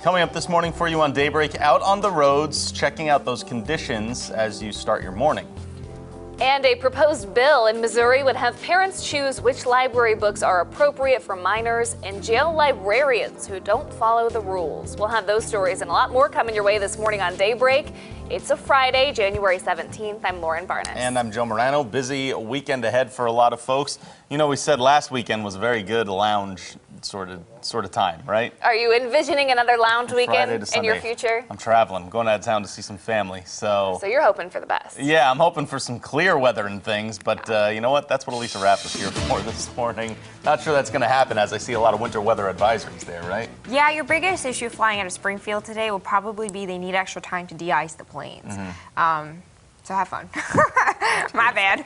Coming up this morning for you on Daybreak, out on the roads, checking out those conditions as you start your morning. And a proposed bill in Missouri would have parents choose which library books are appropriate for minors and jail librarians who don't follow the rules. We'll have those stories and a lot more coming your way this morning on Daybreak. It's a Friday, January 17th. I'm Lauren Barnes. And I'm Joe Morano. Busy weekend ahead for a lot of folks. You know, we said last weekend was a very good lounge sort of time, right? Are you envisioning another lounge weekend in your future? I'm traveling. I'm going out of town to see some family. So you're hoping for the best. Yeah, I'm hoping for some clear weather and things. But you know what? That's what Elisa Rapp is here for this morning. Not sure that's going to happen as I see a lot of winter weather advisories there, right? Yeah, your biggest issue flying out of Springfield today will probably be they need extra time to de-ice the planes. So have fun. My bad.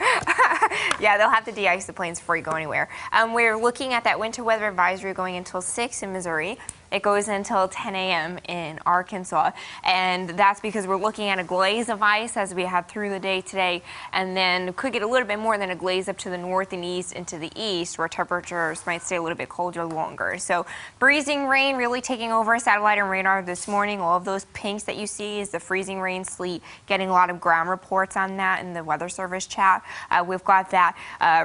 Yeah, they'll have to de-ice the planes before you go anywhere. We're looking at that winter weather advisory going until 6 in Missouri. It goes until 10 a.m. in Arkansas, and that's because we're looking at a glaze of ice as we have through the day today, and then could get a little bit more than a glaze up to the north and east into the east, where temperatures might stay a little bit colder longer. So freezing rain really taking over satellite and radar this morning. All of those pinks that you see is the freezing rain, sleet. Getting a lot of ground reports on that in the Weather Service chat. We've got that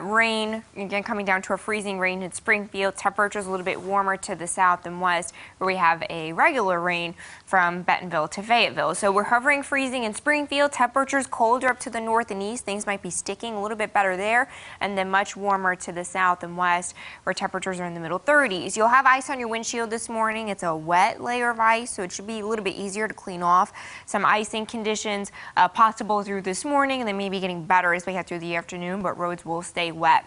rain, again, coming down to a freezing rain in Springfield. Temperatures a little bit warmer to the south and west, where we have a regular rain from Bentonville to Fayetteville. So we're hovering freezing in Springfield, temperatures colder up to the north and east. Things might be sticking a little bit better there, and then much warmer to the south and west, where temperatures are in the middle 30s. You'll have ice on your windshield this morning. It's a wet layer of ice, so it should be a little bit easier to clean off. Some icing conditions possible through this morning, and then maybe getting better as we head through the afternoon, but roads will stay wet.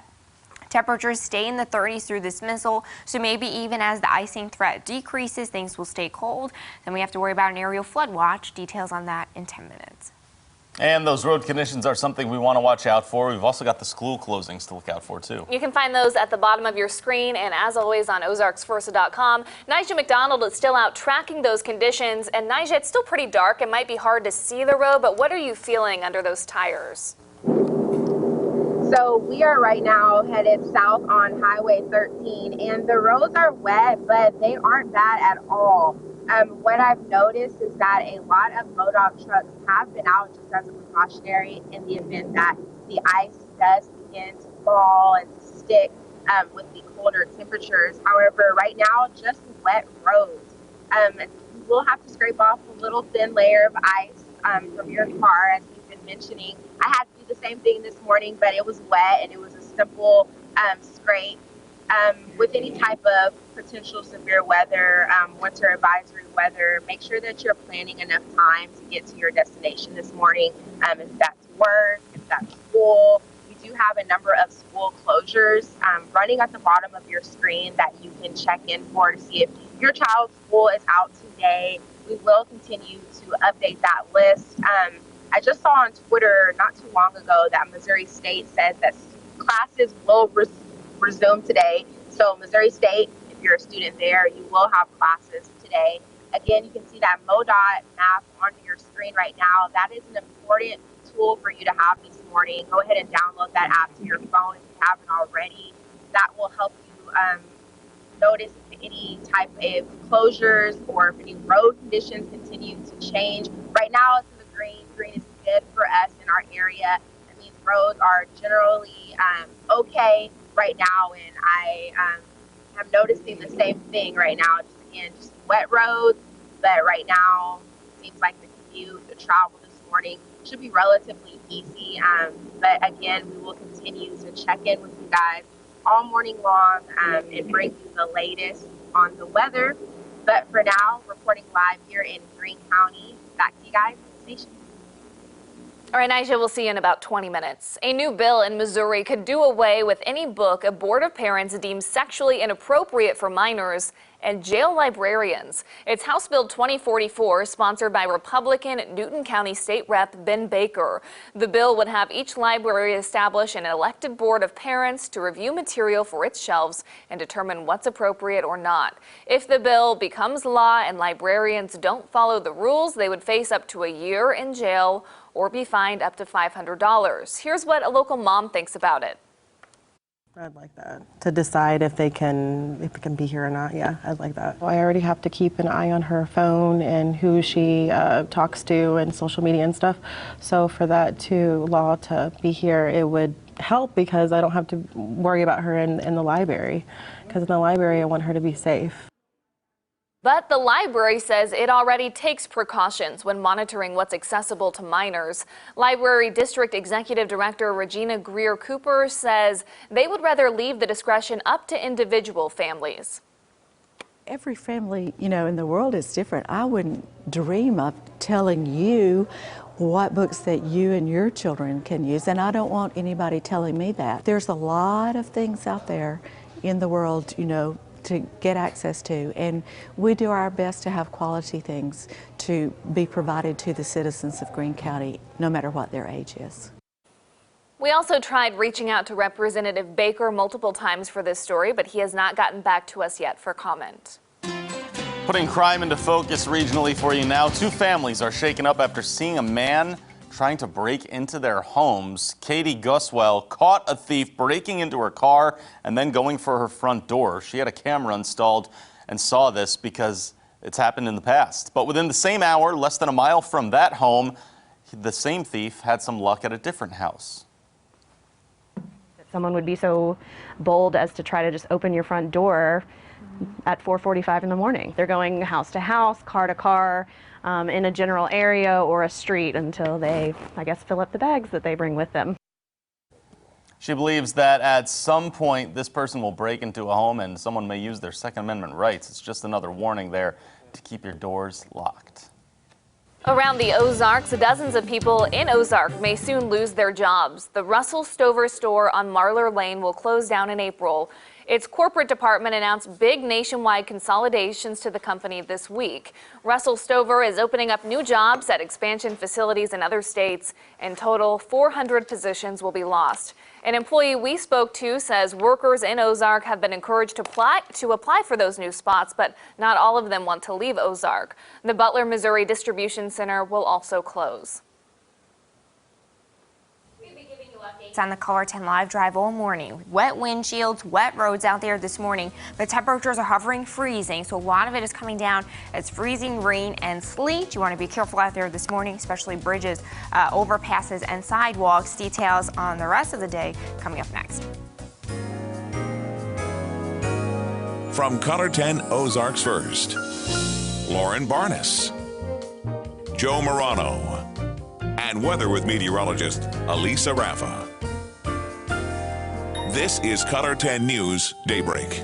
Temperatures stay in the 30s through dismissal, so maybe even as the icing threat decreases, things will stay cold. Then we have to worry about an aerial flood watch. Details on that in 10 minutes. And those road conditions are something we want to watch out for. We've also got the school closings to look out for, too. You can find those at the bottom of your screen and, as always, on ozarksversa.com. Nyjah McDonald is still out tracking those conditions. And, Nyjah, it's still pretty dark. It might be hard to see the road, but what are you feeling under those tires? So we are right now headed south on Highway 13, and the roads are wet, but they aren't bad at all. What I've noticed is that a lot of MoDOT trucks have been out just as a precautionary in the event that the ice does begin to fall and to stick with the colder temperatures. However, right now, just wet roads. You will have to scrape off a little thin layer of ice from your car, as we've been mentioning. I had to do the same thing this morning, but it was wet and it was a simple scrape. With any type of potential severe weather, winter advisory weather, make sure that you're planning enough time to get to your destination this morning. If that's work, if that's school, we do have a number of school closures running at the bottom of your screen that you can check in for to see if your child's school is out today. We will continue to update that list. I just saw on Twitter not too long ago that Missouri State says that classes will resume today. So Missouri State, if you're a student there, you will have classes today. Again, you can see that MoDOT map on your screen right now. That is an important tool for you to have this morning. Go ahead and download that app to your phone if you haven't already. That will help you notice if any type of closures or if any road conditions continue to change. Right now, it's in the green. Green is good for us in our area. That means roads are generally okay right now, and I am noticing the same thing right now. Just wet roads, but right now seems like the commute, the travel this morning should be relatively easy. But again, we will continue to check in with you guys all morning long and bring you the latest on the weather. But for now, reporting live here in Greene County. Back to you guys at the station. All right, Nyjah, we'll see you in about 20 minutes. A new bill in Missouri could do away with any book a board of parents deems sexually inappropriate for minors and jail librarians. It's House Bill 2044, sponsored by Republican Newton County State Rep Ben Baker. The bill would have each library establish an elected board of parents to review material for its shelves and determine what's appropriate or not. If the bill becomes law and librarians don't follow the rules, they would face up to a year in jail or be fined up to $500. Here's what a local mom thinks about it. I'd like that, to decide if it can be here or not. Yeah, I'd like that. I already have to keep an eye on her phone and who she talks to and social media and stuff. So for that law to be here, it would help because I don't have to worry about her in the library. Because in the library, I want her to be safe. But the library says it already takes precautions when monitoring what's accessible to minors. Library District Executive Director Regina Greer-Cooper says they would rather leave the discretion up to individual families. Every family, in the world is different. I wouldn't dream of telling you what books that you and your children can use, and I don't want anybody telling me that. There's a lot of things out there in the world, to get access to, and we do our best to have quality things to be provided to the citizens of Greene County, no matter what their age is. We also tried reaching out to Representative Baker multiple times for this story, but he has not gotten back to us yet for comment. Putting crime into focus regionally for you now. 2 families are shaken up after seeing a man trying to break into their homes. Katie Guswell caught a thief breaking into her car and then going for her front door. She had a camera installed and saw this because it's happened in the past. But within the same hour, less than a mile from that home, the same thief had some luck at a different house. Someone would be so bold as to try to just open your front door at 4:45 in the morning. They're going house to house, car to car, in a general area or a street until they, I guess, fill up the bags that they bring with them. She believes that at some point this person will break into a home and someone may use their Second Amendment rights. It's just another warning there to keep your doors locked. Around the Ozarks, dozens of people in Ozark may soon lose their jobs. The Russell Stover store on Marlar Lane will close down in April. Its corporate department announced big nationwide consolidations to the company this week. Russell Stover is opening up new jobs at expansion facilities in other states. In total, 400 positions will be lost. An employee we spoke to says workers in Ozark have been encouraged to apply for those new spots, but not all of them want to leave Ozark. The Butler, Missouri Distribution Center will also close. On the Color 10 Live Drive all morning. Wet windshields, wet roads out there this morning, but temperatures are hovering freezing, so a lot of it is coming down as freezing rain and sleet. You want to be careful out there this morning, especially bridges, overpasses, and sidewalks. Details on the rest of the day coming up next. From Color 10 Ozarks First, Lauren Barnes, Joe Morano, and weather with meteorologist Elisa Raffa. This is Color 10 News Daybreak.